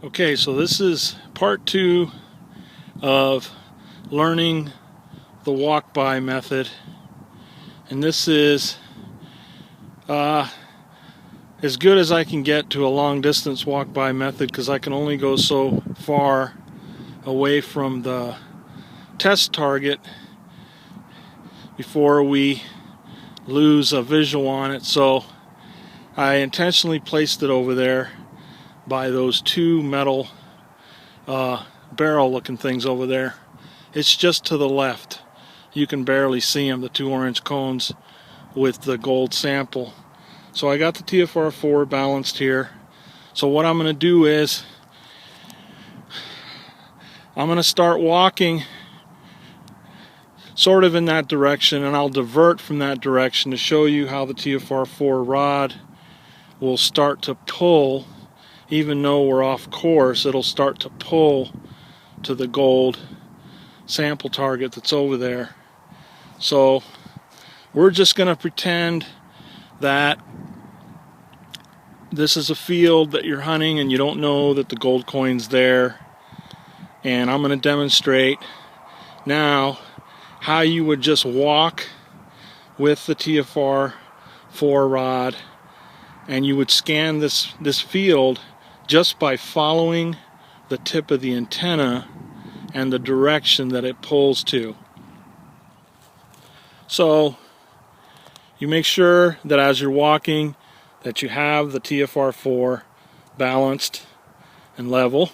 Okay, so this is part 2 of learning the walk-by method, and this is as good as I can get to a long-distance walk-by method, because I can only go so far away from the test target before we lose a visual on it. So I intentionally placed it over there by those two metal barrel looking things over there. It's just to the left. You can barely see them, the two orange cones with the gold sample. So I got the TFR-4 balanced here. So what I'm going to do is I'm going to start walking sort of in that direction, and I'll divert from that direction to show you how the TFR-4 rod will start to pull. Even though we're off course, it'll start to pull to the gold sample target that's over there. So we're just going to pretend that this is a field that you're hunting and you don't know that the gold coin's there. And I'm going to demonstrate now how you would just walk with the TFR-4 rod, and you would scan this field just by following the tip of the antenna and the direction that it pulls to. So you make sure that as you're walking that you have the TFR-4 balanced and level,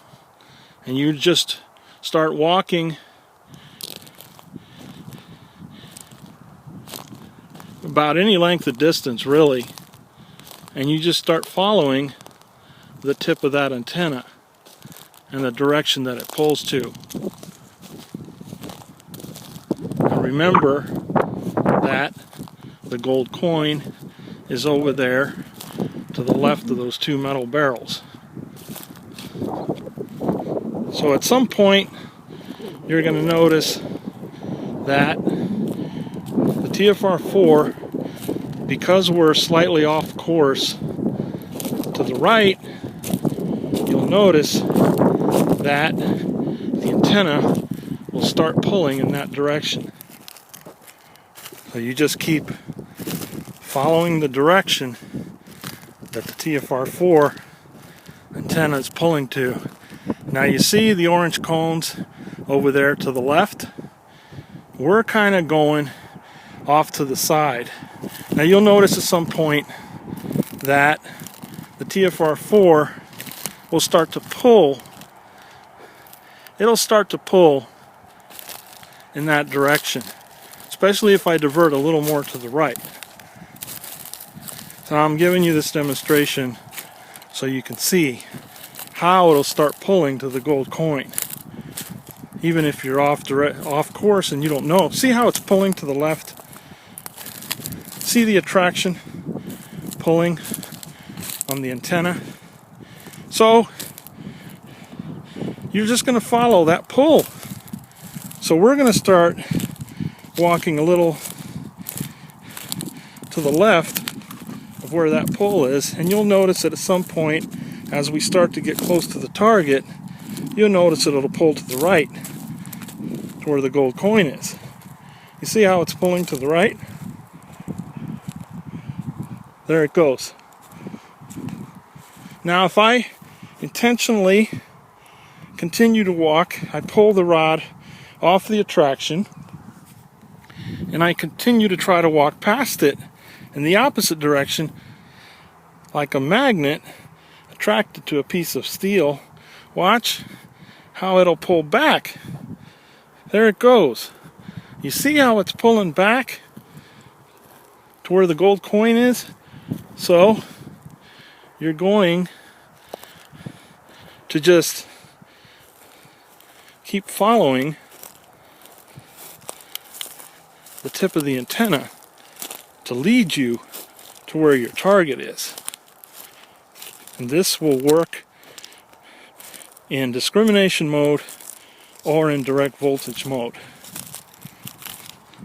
and you just start walking about any length of distance really, and you just start following the tip of that antenna and the direction that it pulls to. Now remember that the gold coin is over there to the left of those two metal barrels. So at some point you're going to notice that the TFR-4, because we're slightly off course to the right, you'll notice that the antenna will start pulling in that direction. So you just keep following the direction that the TFR-4 antenna is pulling to. Now you see the orange cones over there to the left? We're kind of going off to the side. Now you'll notice at some point that the TFR-4 will start to pull. It'll start to pull in that direction, especially if I divert a little more to the right. So I'm giving you this demonstration so you can see how it'll start pulling to the gold coin, even if you're off course and you don't know. See how it's pulling to the left? See the attraction pulling on the antenna? So you're just going to follow that pull. So we're going to start walking a little to the left of where that pull is, and you'll notice that at some point as we start to get close to the target, you'll notice that it'll pull to the right to where the gold coin is. You see how it's pulling to the right? There it goes. Now if I intentionally continue to walk, I pull the rod off the attraction and I continue to try to walk past it in the opposite direction, like a magnet attracted to a piece of steel. Watch how it'll pull back. There it goes. You see how it's pulling back to where the gold coin is? So you're going to just keep following the tip of the antenna to lead you to where your target is. And this will work in discrimination mode or in direct voltage mode.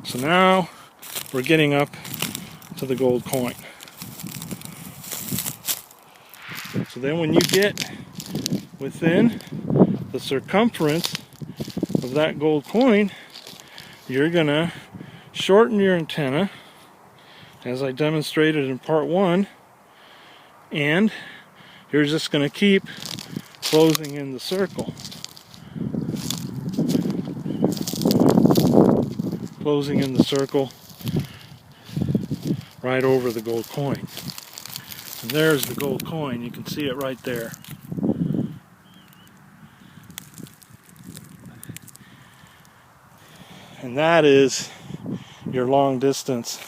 So now we're getting up to the gold coin. So then when you get within the circumference of that gold coin, you're going to shorten your antenna, as I demonstrated in part 1, and you're just going to keep closing in the circle. Closing in the circle right over the gold coin. And there's the gold coin. You can see it right there. And that is your long distance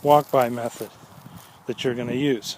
walk-by method that you're going to use.